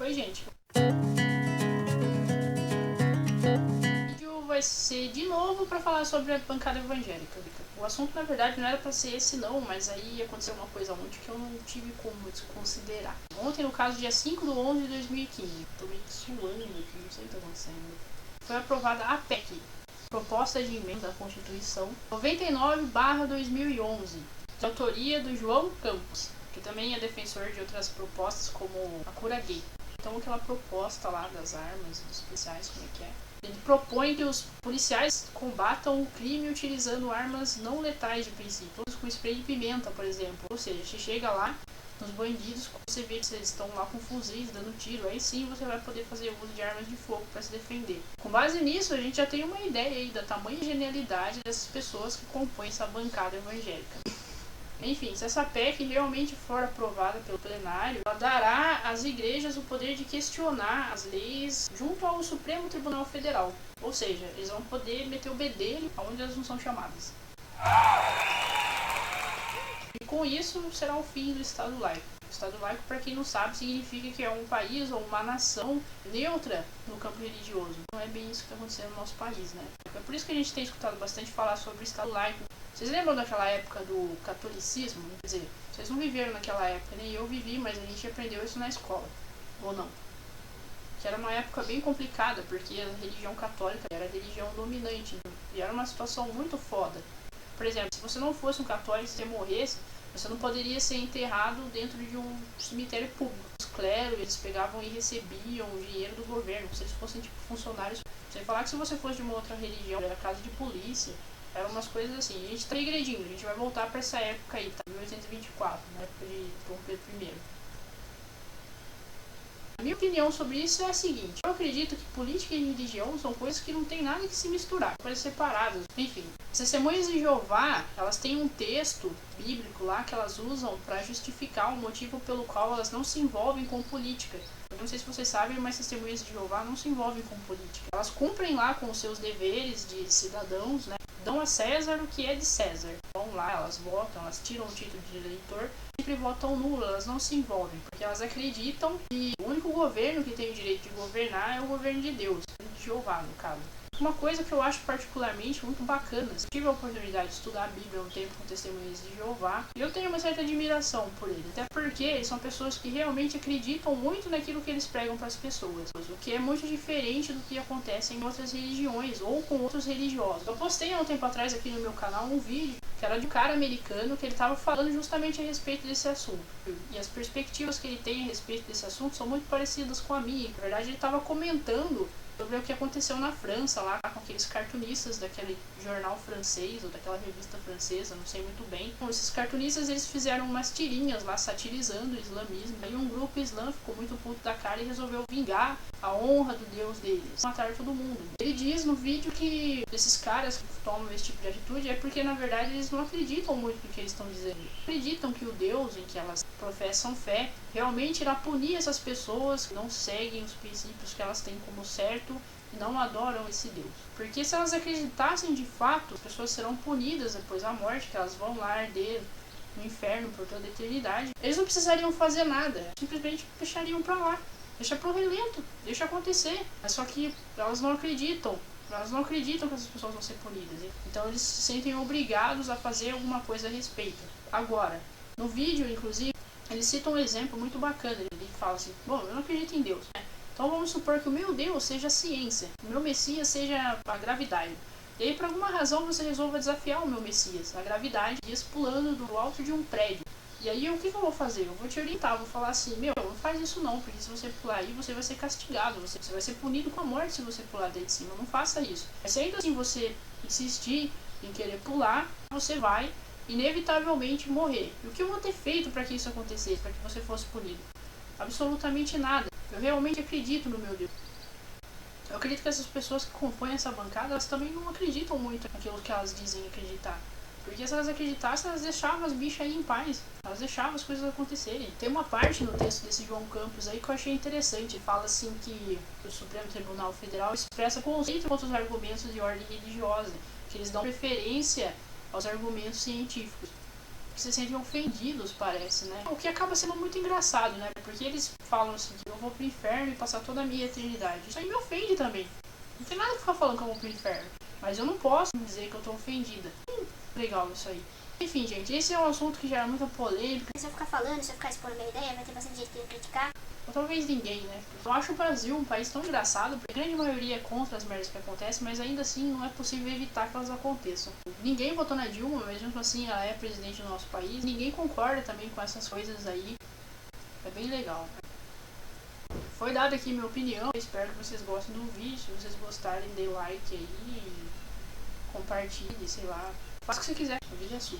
Oi, gente. O vídeo vai ser de novo para falar sobre a bancada evangélica. O assunto, na verdade, não era para ser esse não, mas aí aconteceu uma coisa ontem que eu não tive como desconsiderar. Ontem, no caso, dia 5/11/2015, tô meio suando aqui, não sei o que tá acontecendo. Foi aprovada a PEC, Proposta de Emenda à Constituição 99/2011, de autoria do João Campos, que também é defensor de outras propostas como a cura gay. Então aquela proposta lá das armas, dos policiais, como é que é? Ele propõe que os policiais combatam o crime utilizando armas não letais de princípio, com spray de pimenta, por exemplo. Ou seja, você chega lá nos bandidos, você vê que eles estão lá com fuzis, dando tiro, aí sim você vai poder fazer uso de armas de fogo para se defender. Com base nisso, a gente já tem uma ideia aí da tamanha genialidade dessas pessoas que compõem essa bancada evangélica. Enfim, se essa PEC realmente for aprovada pelo plenário, ela dará às igrejas o poder de questionar as leis junto ao Supremo Tribunal Federal. Ou seja, eles vão poder meter o bedelho onde elas não são chamadas. E com isso será o fim do Estado laico. O Estado laico, para quem não sabe, significa que é um país ou uma nação neutra no campo religioso. Não é bem isso que está acontecendo no nosso país, né? É por isso que a gente tem escutado bastante falar sobre o Estado laico. Vocês lembram daquela época do catolicismo? Quer dizer, vocês não viveram naquela época, nem eu vivi, mas a gente aprendeu isso na escola. Ou não? Que era uma época bem complicada, porque a religião católica era a religião dominante. E era uma situação muito foda. Por exemplo, se você não fosse um católico, se você morresse, você não poderia ser enterrado dentro de um cemitério público. Os clérigos, eles pegavam e recebiam o dinheiro do governo, como se eles fossem tipo funcionários. Sem falar que se você fosse de uma outra religião, era casa de polícia, eram umas coisas assim. A gente tá regredindo, a gente vai voltar pra essa época aí, tá? 1824, na época de Dom Pedro I. A minha opinião sobre isso é a seguinte: eu acredito que política e religião são coisas que não tem nada que se misturar, coisas separadas. Enfim, as testemunhas de Jeová, elas têm um texto bíblico lá que elas usam para justificar o motivo pelo qual elas não se envolvem com política. Eu não sei se vocês sabem, mas testemunhas de Jeová não se envolvem com política. Elas cumprem lá com os seus deveres de cidadãos, né? Dão a César o que é de César. Vão lá, elas votam, elas tiram o título de eleitor, sempre votam nulo, elas não se envolvem, porque elas acreditam que o único governo que tem o direito de governar é o governo de Deus, de Jeová, no caso. Uma coisa que eu acho particularmente muito bacana, eu tive a oportunidade de estudar a Bíblia um tempo com testemunhas de Jeová, e eu tenho uma certa admiração por eles, até porque eles são pessoas que realmente acreditam muito naquilo que eles pregam para as pessoas, o que é muito diferente do que acontece em outras religiões ou com outros religiosos. Eu postei há um tempo atrás aqui no meu canal um vídeo que era de um cara americano que ele estava falando justamente a respeito desse assunto, e as perspectivas que ele tem a respeito desse assunto são muito parecidas com a minha. Na verdade, ele estava comentando sobre o que aconteceu na França, lá com aqueles cartunistas daquele jornal francês, ou daquela revista francesa, não sei muito bem. Então, esses cartunistas, eles fizeram umas tirinhas lá, satirizando o islamismo, e um grupo islã ficou muito puto da cara e resolveu vingar a honra do Deus deles, matar todo mundo. Ele diz no vídeo que esses caras que tomam esse tipo de atitude é porque, na verdade, eles não acreditam muito no que eles estão dizendo. Acreditam que o Deus em que elas professam fé realmente irá punir essas pessoas que não seguem os princípios que elas têm como certo e não adoram esse Deus. Porque se elas acreditassem de fato, as pessoas serão punidas depois da morte, que elas vão lá arder no inferno por toda a eternidade. Eles não precisariam fazer nada, simplesmente deixariam pra lá. Deixa pro relento, deixa acontecer. Mas só que elas não acreditam. Elas não acreditam que essas pessoas vão ser punidas. Então eles se sentem obrigados a fazer alguma coisa a respeito. Agora, no vídeo, inclusive, ele cita um exemplo muito bacana. Ele fala assim: bom, eu não acredito em Deus, né? Então vamos supor que o meu Deus seja a ciência, o meu Messias seja a gravidade. E aí, por alguma razão, você resolva desafiar o meu Messias, a gravidade, pulando do alto de um prédio. E aí, o que eu vou fazer? Eu vou te orientar, vou falar assim: meu, não faz isso não, porque se você pular aí, você vai ser castigado, você vai ser punido com a morte se você pular daí de cima, não faça isso. Mas se ainda assim você insistir em querer pular, você vai inevitavelmente morrer. E o que eu vou ter feito para que isso acontecesse, para que você fosse punido? Absolutamente nada. Eu realmente acredito no meu Deus. Eu acredito que essas pessoas que compõem essa bancada, elas também não acreditam muito naquilo que elas dizem acreditar. Porque se elas acreditassem, elas deixavam as bichas aí em paz. Elas deixavam as coisas acontecerem. Tem uma parte no texto desse João Campos aí que eu achei interessante. Fala assim que o Supremo Tribunal Federal expressa conceito contra os argumentos de ordem religiosa, que eles dão preferência aos argumentos científicos. se sentem ofendidos, parece, né? O que acaba sendo muito engraçado, né? Porque eles falam assim, que eu vou pro inferno e passar toda a minha eternidade. Isso aí me ofende também. Não tem nada que ficar falando que eu vou pro inferno. Mas eu não posso dizer que eu tô ofendida. Legal isso aí. Enfim, gente, esse é um assunto que gera muita polêmica. Se eu ficar falando, se eu ficar expondo minha ideia, vai ter bastante gente querendo criticar. Ou talvez ninguém, né? Eu acho o Brasil um país tão engraçado, porque a grande maioria é contra as merdas que acontecem, mas ainda assim não é possível evitar que elas aconteçam. Ninguém votou na Dilma, mas mesmo assim ela é presidente do nosso país. Ninguém concorda também com essas coisas aí. É bem legal. Foi dada aqui minha opinião. Eu espero que vocês gostem do vídeo. Se vocês gostarem, dê like aí. Compartilhe, sei lá. Faça o que você quiser. O vídeo é sua.